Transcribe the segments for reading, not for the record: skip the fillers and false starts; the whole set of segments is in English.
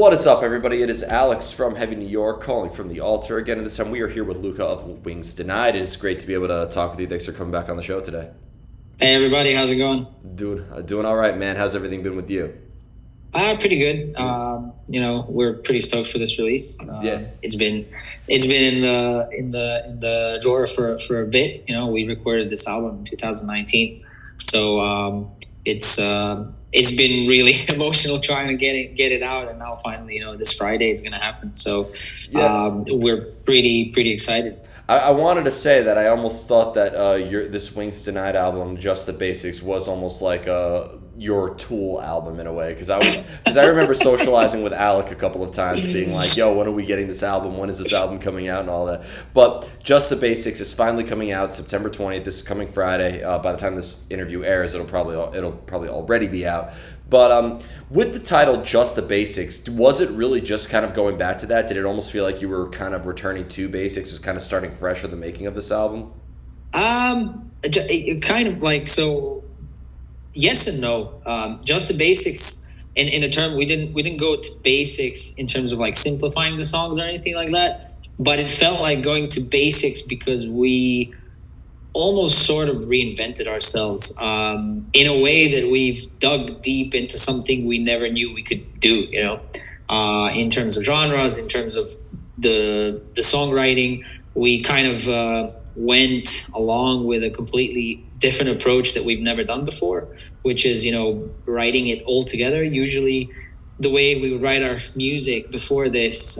What is up, everybody? It is Alex from Heavy New York calling from the Alto again. And this time we are here with Luka of Wings Denied. It is great to be able to talk with you. Thanks for coming back on the show today. Hey everybody, how's it going? Doing all right, man. How's everything been with you? Pretty good. We're pretty stoked for this release. Yeah. It's been in the drawer for a bit. We recorded this album in 2019, so it's been really emotional trying to get it out, and now finally, this Friday it's gonna happen. So we're pretty excited. I wanted to say that I almost thought that this Wings Denied album, Just the Basics, was almost like your Tool album in a way, because I remember socializing with Alec a couple of times, being like, "Yo, when are we getting this album? When is this album coming out?" and all that. But Just the Basics is finally coming out September 20th. This is coming Friday. By the time this interview airs, it'll probably already be out. But with the title Just the Basics, was it really just kind of going back to that? Did it almost feel like you were kind of returning to basics, was kind of starting fresh with the making of this album? Kind of like, so yes and no. Just the Basics, in a term, we didn't go to basics in terms of like simplifying the songs or anything like that, but it felt like going to basics because we almost sort of reinvented ourselves in a way that we've dug deep into something we never knew we could do, in terms of genres, in terms of the songwriting. We kind of went along with a completely different approach that we've never done before, which is, writing it all together. Usually the way we would write our music before this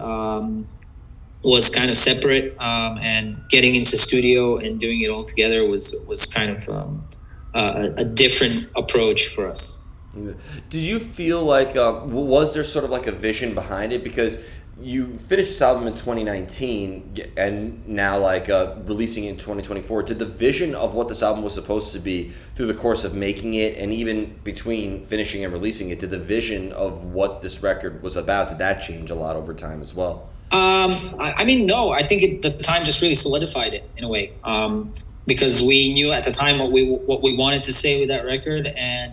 was kind of separate, and getting into studio and doing it all together was kind of a different approach for us. Did you feel like, was there sort of like a vision behind it? Because you finished this album in 2019 and now releasing it in 2024. Did the vision of what this album was supposed to be through the course of making it, and even between finishing and releasing it, did the vision of what this record was about, did that change a lot over time as well? No, I think the time just really solidified it in a way, because we knew at the time what we wanted to say with that record, and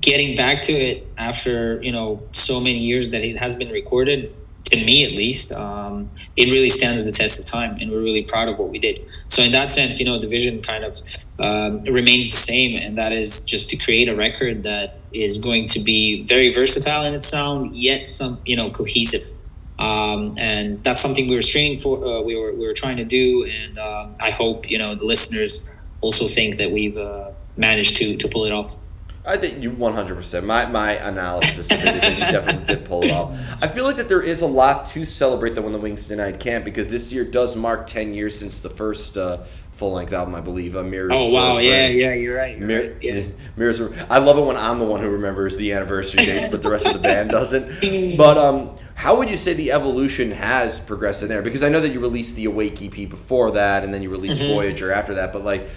getting back to it after so many years that it has been recorded, to me at least, it really stands the test of time, and we're really proud of what we did. So in that sense, the vision kind of remains the same, and that is just to create a record that is going to be very versatile in its sound, yet some cohesive. And that's something we were straining for. We were trying to do, and I hope the listeners also think that we've managed to pull it off. I think you 100%. My analysis of it is that you definitely did pull it off. I feel like that there is a lot to celebrate that When the Wings Denied can't, because this year does mark 10 years since the first full-length album, I believe, Mirrors. Oh, wow, yeah, you're right. Mirrors. I love it when I'm the one who remembers the anniversary dates, but the rest of the band doesn't. But how would you say the evolution has progressed in there? Because I know that you released the Awake EP before that, and then you released Voyager after that, but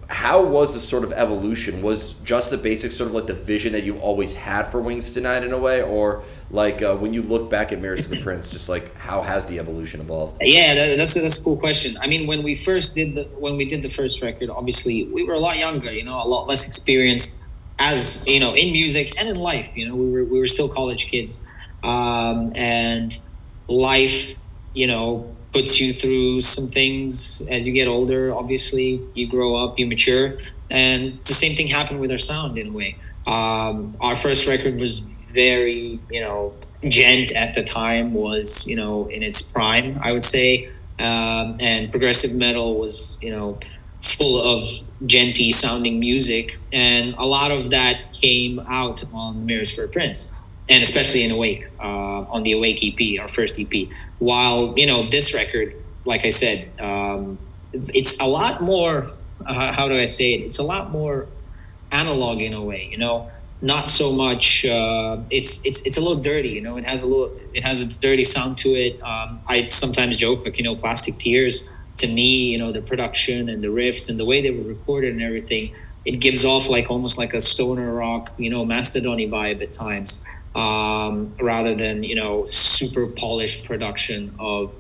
how was the sort of evolution? Was Just the Basics sort of like the vision that you always had for Wings Denied in a way? Or when you look back at Mirrors to the Prince, just how has the evolution evolved? Yeah, that's a cool question. I mean, when we did the first record, obviously we were a lot younger, a lot less experienced as, in music and in life. We were still college kids. And life, puts you through some things as you get older. Obviously, you grow up, you mature, and the same thing happened with our sound in a way. Our first record was very, gent at the time, was, in its prime, I would say, and progressive metal was, full of genty sounding music, and a lot of that came out on Mirrors for a Prince, and especially in Awake, on the Awake EP, our first EP. While, this record, like I said, it's a lot more, how do I say it? It's a lot more analog in a way, not so much, it's a little dirty, it has a dirty sound to it. I sometimes joke, Plastic Tears, to me, the production and the riffs and the way they were recorded and everything, it gives off almost like a stoner rock, Mastodon-y vibe at times. Rather than super polished production of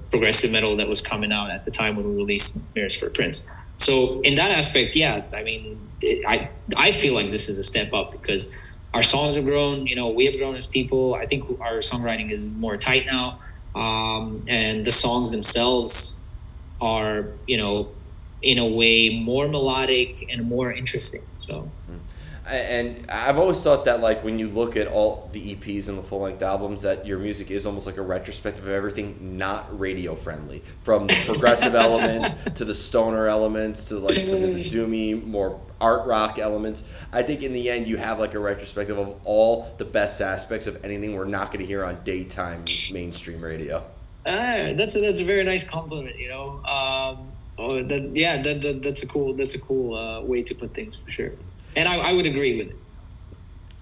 progressive metal that was coming out at the time when we released Mirrors for a Prince. So in that aspect, yeah, I mean, I feel like this is a step up because our songs have grown. You know, we have grown as people. I think our songwriting is more tight now, and the songs themselves are, you know, in a way more melodic and more interesting. So And I've always thought that, like, when you look at all the EPs and the full length albums, that your music is almost like a retrospective of everything not radio friendly, from the progressive elements to the stoner elements to like some of the doomy, more art rock elements. I think in the end, you have like a retrospective of all the best aspects of anything we're not going to hear on daytime mainstream radio. that's a very nice compliment. You know, that's a cool way to put things for sure. And I would agree with it.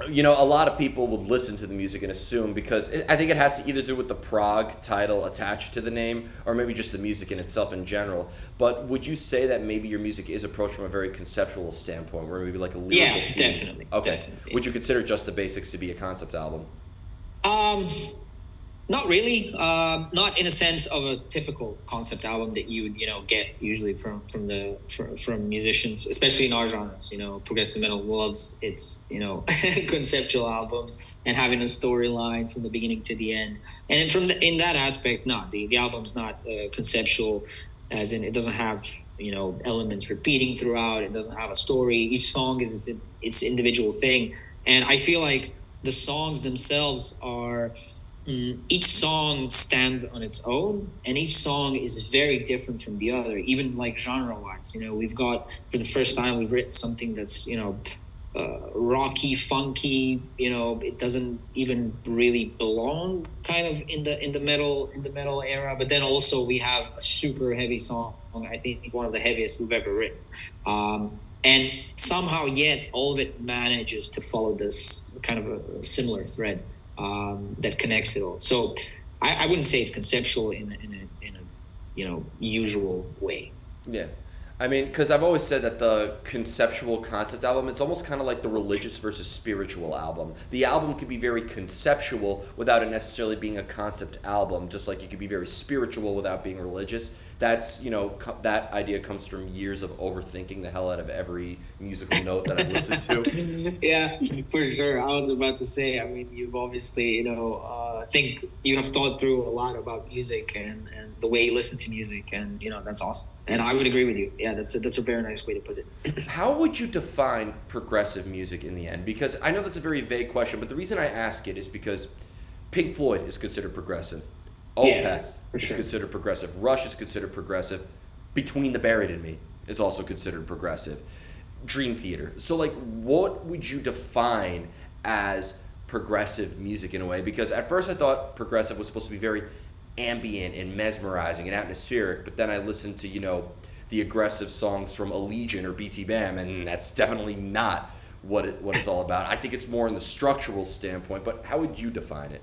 You know, a lot of people would listen to the music and assume, because I think it has to either do with the prog title attached to the name or maybe just the music in itself in general. But would you say that maybe your music is approached from a very conceptual standpoint, where maybe like a lyrical Yeah, theme? definitely. Okay. Definitely. Would you consider Just the Basics to be a concept album? Um, Not really. Not in a sense of a typical concept album that you would, you know, get usually from musicians, especially in our genres. You know, progressive metal loves its, you know, conceptual albums and having a storyline from the beginning to the end. And in that aspect, not the album's not conceptual, as in it doesn't have, you know, elements repeating throughout. It doesn't have a story. Each song is its individual thing, and I feel like the songs themselves are. Each song stands on its own, and each song is very different from the other, even like genre wise. You know, we've got, for the first time, we've written something that's, you know, rocky, funky. You know, it doesn't even really belong kind of in the metal era. But then also we have a super heavy song. I think one of the heaviest we've ever written. And somehow, yet all of it manages to follow this kind of a similar thread that connects it all. So I wouldn't say it's conceptual in a you know, usual way. Yeah. I mean, because I've always said that the conceptual concept album, it's almost kind of like the religious versus spiritual album. The album could be very conceptual without it necessarily being a concept album, just like you could be very spiritual without being religious. That's, you know, that idea comes from years of overthinking the hell out of every musical note that I've listened to. Yeah, for sure. I was about to say, I mean, you've obviously, you know, I think you have thought through a lot about music and the way you listen to music, and, you know, that's awesome. And I would agree with you. Yeah, that's a very nice way to put it. How would you define progressive music in the end? Because I know that's a very vague question, but the reason I ask it is because Pink Floyd is considered progressive. Yeah, Opeth for is sure. considered progressive. Rush is considered progressive. Between the Buried and Me is also considered progressive. Dream Theater. So, like, what would you define as progressive music in a way? Because at first I thought progressive was supposed to be very ambient and mesmerizing and atmospheric, but then I listened to, you know, the aggressive songs from Allegiant or BT Bam, and that's definitely not what it's all about. I think it's more in the structural standpoint, but how would you define it?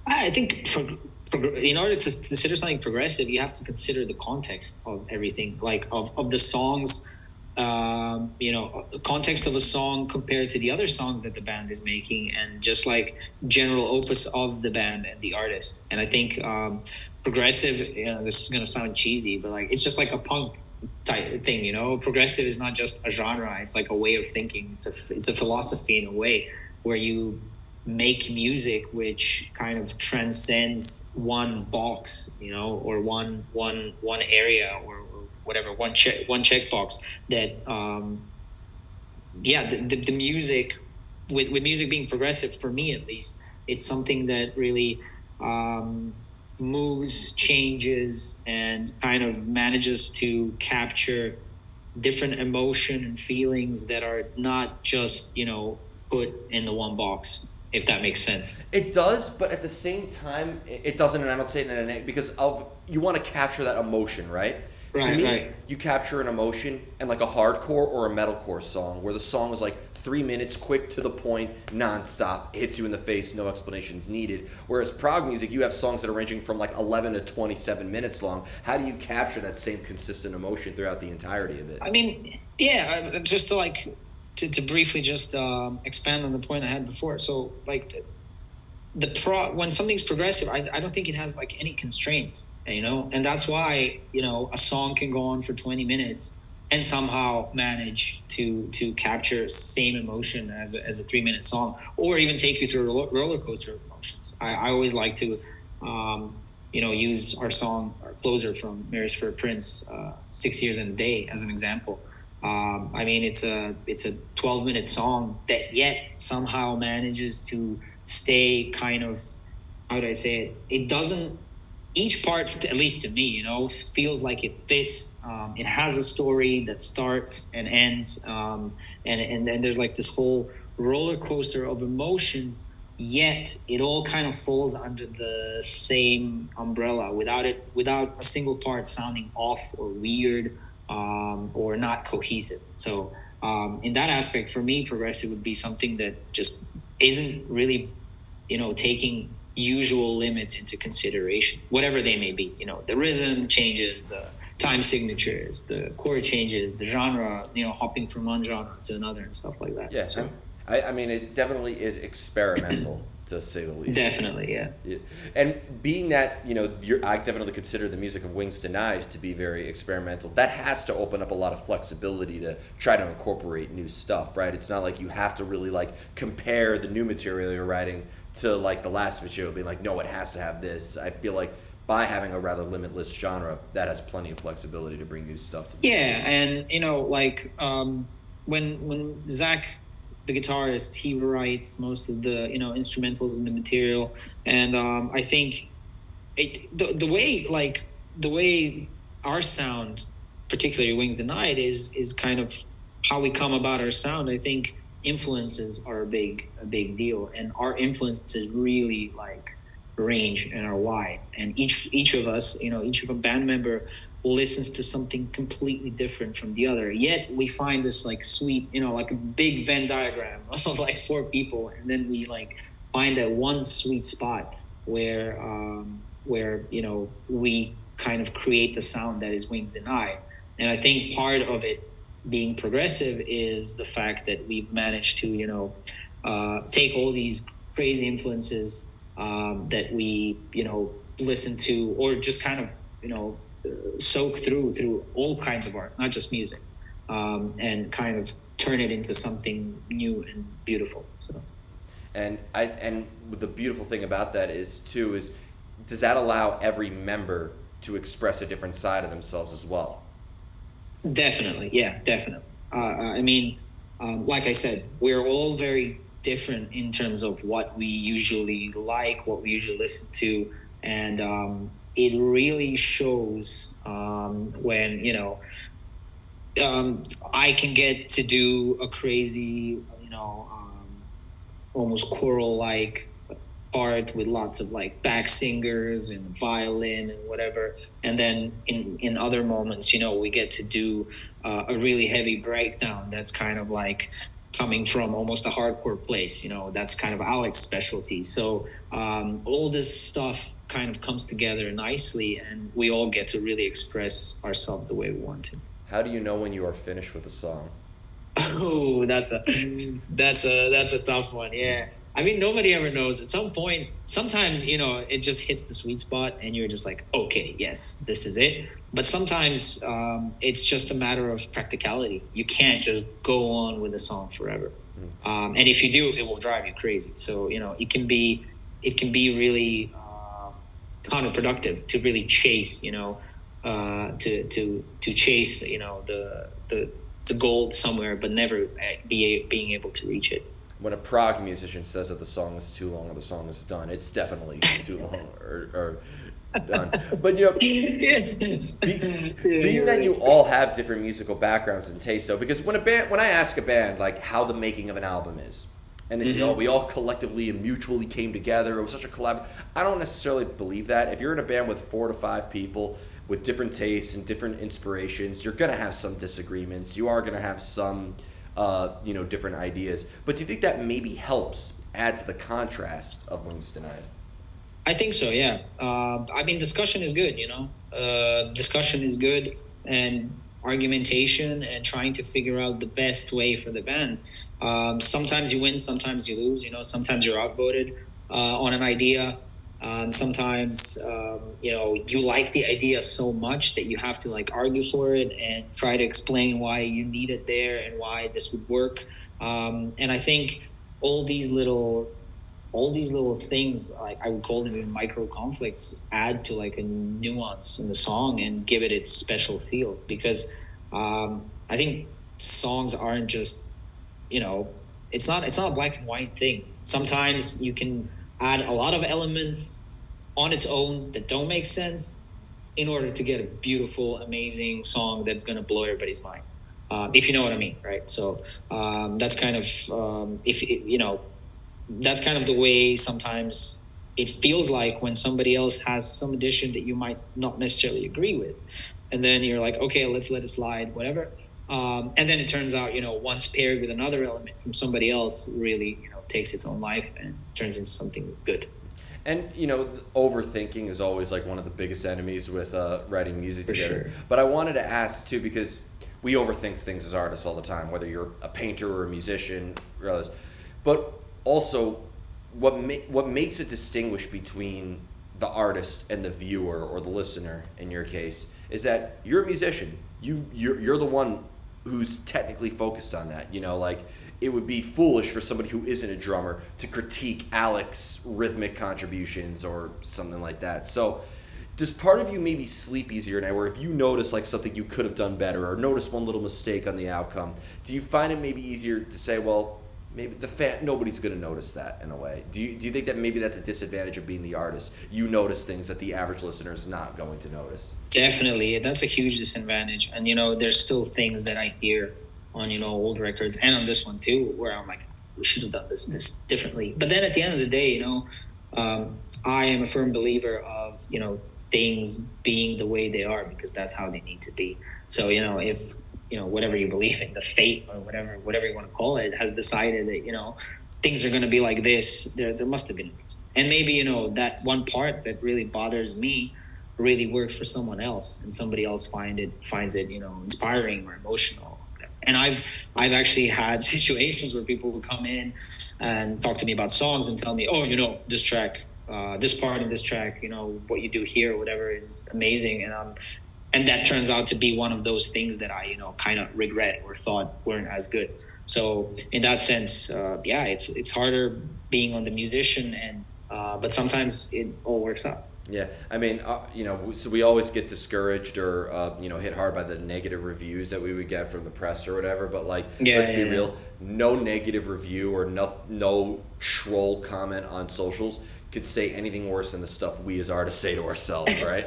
I think in order to consider something progressive, you have to consider the context of everything, like of the songs, you know, context of a song compared to the other songs that the band is making, and just like general opus of the band and the artist. And I think progressive, you know, this is going to sound cheesy, but like it's just like a punk type thing, you know. Progressive is not just a genre; it's like a way of thinking. It's a philosophy in a way, where you make music which kind of transcends one box, you know, or one area, or whatever, one check box that the music, with music being progressive, for me at least, it's something that really moves, changes, and kind of manages to capture different emotion and feelings that are not just, you know, put in the one box, if that makes sense. It does, but at the same time, it doesn't, and I don't say it in a negative, because you want to capture that emotion, right? To Right, me, right. you capture an emotion in like a hardcore or a metalcore song, where the song is like 3 minutes, quick to the point, nonstop, hits you in the face, no explanations needed. Whereas prog music, you have songs that are ranging from like 11 to 27 minutes long. How do you capture that same consistent emotion throughout the entirety of it? I mean, yeah, just to like to briefly just expand on the point I had before. So like when something's progressive, I don't think it has like any constraints, you know, and that's why, you know, a song can go on for 20 minutes and somehow manage to capture same emotion as a 3 minute song, or even take you through a roller coaster of emotions. I always like to use our song, our closer from Mary's for Prince, 6 years in a day, as an example. I mean, it's a 12-minute song that yet somehow manages to stay kind of, how do I say it? It doesn't, each part, at least to me, feels like it fits. It has a story that starts and ends, and then there's like this whole roller coaster of emotions. Yet it all kind of falls under the same umbrella, without a single part sounding off or weird, or not cohesive. So in that aspect, for me, progressive would be something that just isn't really, taking usual limits into consideration, whatever they may be. The rhythm changes, the time signatures, the chord changes, the genre, hopping from one genre to another and stuff like that. Yeah, So I mean, it definitely is experimental, to say the least. definitely, yeah. Yeah. And being that, I definitely consider the music of Wings Denied to be very experimental. That has to open up a lot of flexibility to try to incorporate new stuff, right? It's not like you have to really like compare the new material you're writing to like the last material, being like, no, it has to have this. I feel like by having a rather limitless genre, that has plenty of flexibility to bring new stuff to the Yeah, and when Zach, the guitarist, he writes most of the instrumentals in the material, and I think the way our sound, particularly Wings Denied, is kind of how we come about our sound. I think influences are a big deal, and our influences really like range and are wide. And each of us, each of a band member listens to something completely different from the other. Yet we find this like sweet, like a big Venn diagram of like four people, and then we like find that one sweet spot where we kind of create the sound that is Wings Denied. And I think part of it being progressive is the fact that we've managed to take all these crazy influences that we listen to, or just kind of soak through all kinds of art, not just music, and kind of turn it into something new and beautiful. So, and the beautiful thing about that is does that allow every member to express a different side of themselves as well? definitely, yeah, definitely. I mean, like I said, we're all very different in terms of what we usually like, what we usually listen to, and it really shows when I can get to do a crazy, almost choral like part with lots of like back singers and violin and whatever, and then in other moments, we get to do a really heavy breakdown that's kind of like coming from almost a hardcore place. That's kind of Alex's specialty. So all this stuff kind of comes together nicely, and we all get to really express ourselves the way we want to. How do you know when you are finished with a song? Oh, that's a tough one. Yeah. I mean, nobody ever knows. At some point, sometimes, it just hits the sweet spot and you're just like, okay, yes, this is it. But sometimes it's just a matter of practicality. You can't just go on with a song forever. And if you do, it will drive you crazy. So, it can be really counterproductive to really chase, to chase, the goal somewhere, but never being able to reach it. When a prog musician says that the song is too long or the song is done, it's definitely too long or done. But being that you all have different musical backgrounds and tastes, though, because when I ask a band like how the making of an album is, and they say, "Oh, we all collectively and mutually came together. It was such a collab." I don't necessarily believe that. If you're in a band with 4 to 5 people with different tastes and different inspirations, you're gonna have some disagreements. You are gonna have some different ideas. But do you think that maybe helps add to the contrast of Wings Denied? I think so, yeah. I mean, discussion is good, discussion is good, and argumentation and trying to figure out the best way for the band. Sometimes you win, sometimes you lose, sometimes you're outvoted on an idea. Sometimes, you like the idea so much that you have to like argue for it and try to explain why you need it there and why this would work. And I think all these little all these little things, like I would call them even micro conflicts, add to like a nuance in the song and give it its special feel. Because I think songs aren't just, you know, it's not a black and white thing. Sometimes you can add a lot of elements on its own that don't make sense in order to get a beautiful, amazing song that's going to blow everybody's mind. If you know what I mean, right? So that's kind of if you know that's kind of the way sometimes it feels like when somebody else has some addition that you might not necessarily agree with, and then you're like, okay, let's let it slide, whatever. And then it turns out, once paired with another element from somebody else, really, takes its own life and turns into something good. And overthinking is always like one of the biggest enemies with writing music For together. sure. But I wanted to ask too, because we overthink things as artists all the time, whether you're a painter or a musician, regardless. But also, what makes it distinguish between the artist and the viewer or the listener in your case is that you're a musician. You're the one who's technically focused on that. Like it would be foolish for somebody who isn't a drummer to critique Alex's rhythmic contributions or something like that. So does part of you maybe sleep easier now, where if you notice like something you could have done better or notice one little mistake on the outcome, do you find it maybe easier to say, well, maybe nobody's going to notice that in a way? Do you think that maybe that's a disadvantage of being the artist? You notice things that the average listener is not going to notice. Definitely, that's a huge disadvantage. And there's still things that I hear on old records and on this one too, where I'm like, we should have done this differently. But then at the end of the day, I am a firm believer of things being the way they are because that's how they need to be. So if whatever you believe in, the fate or whatever you want to call it, has decided that things are going to be like this, there must have been a reason. And maybe that one part that really bothers me really worked for someone else, and somebody else finds it inspiring or emotional. And I've actually had situations where people would come in and talk to me about songs and tell me, oh, this track, this part in this track, what you do here, whatever, is amazing. And that turns out to be one of those things that I, kind of regret or thought weren't as good. So in that sense, yeah, it's harder being on the musician end, but sometimes it all works out. Yeah, I mean, so we always get discouraged or hit hard by the negative reviews that we would get from the press or whatever. But like, let's be real, no negative review or no troll comment on socials could say anything worse than the stuff we as artists say to ourselves, right?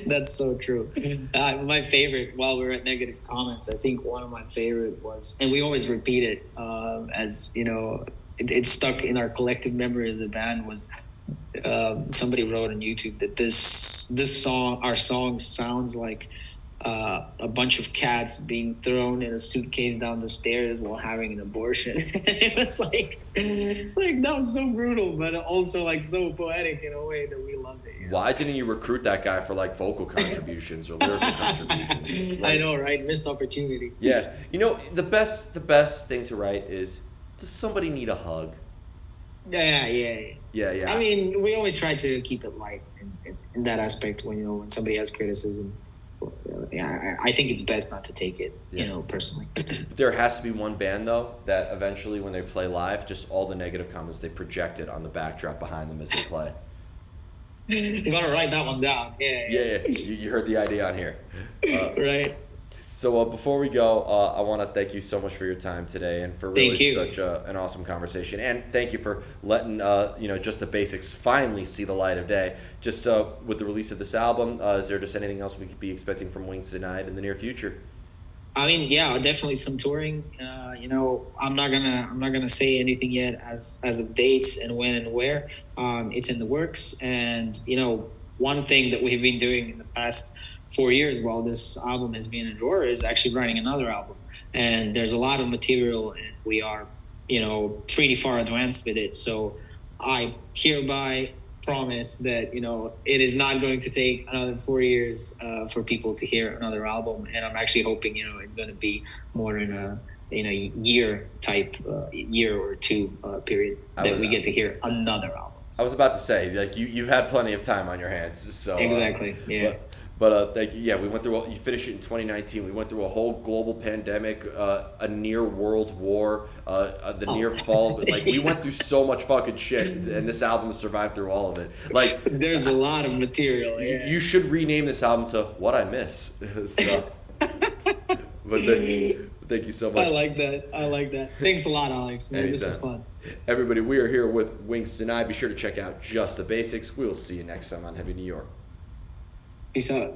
That's so true. My favorite, while we're at negative comments, I think one of my favorite was, and we always repeat it as it stuck in our collective memory as a band, was somebody wrote on YouTube that our song sounds like a bunch of cats being thrown in a suitcase down the stairs while having an abortion. It's like that was so brutal, but also like so poetic in a way that we loved it. Why didn't you recruit that guy for like vocal contributions or lyrical contributions? I know, right? Missed opportunity. Yeah, the best thing to write is, does somebody need a hug? Yeah. I mean, we always try to keep it light in that aspect when somebody has criticism. Yeah, I think it's best not to take it, personally. There has to be one band though that eventually, when they play live, just all the negative comments they project it on the backdrop behind them as they play. You gotta write that one down. Yeah. You heard the idea on here, right? So before we go, I want to thank you so much for your time today and for really such an awesome conversation. And thank you for letting Just the Basics finally see the light of day. Just with the release of this album, is there just anything else we could be expecting from Wings Denied in the near future? I mean, yeah, definitely some touring. I'm not gonna say anything yet as of dates and when and where. It's in the works, and one thing that we've been doing in the past 4 years while this album has been in drawer is actually writing another album. And there's a lot of material, and we are, pretty far advanced with it. So I hereby promise that, it is not going to take another 4 years for people to hear another album. And I'm actually hoping, it's going to be more in a year or two period that we get to hear another album. I was about to say, like, you've had plenty of time on your hands, so Exactly. Yeah. thank you. Yeah, we went through. You finished it in 2019. We went through a whole global pandemic, a near world war, the near fall. Like, we went through so much fucking shit, and this album survived through all of it. Like, There's a lot of material. Yeah. you should rename this album to "What I Miss." So, but thank you so much. I like that. I like that. Thanks a lot, Alex. Man, this is fun. Everybody, we are here with Wings Denied. Be sure to check out Just the Basics. We will see you next time on Heavy New York. Peace out.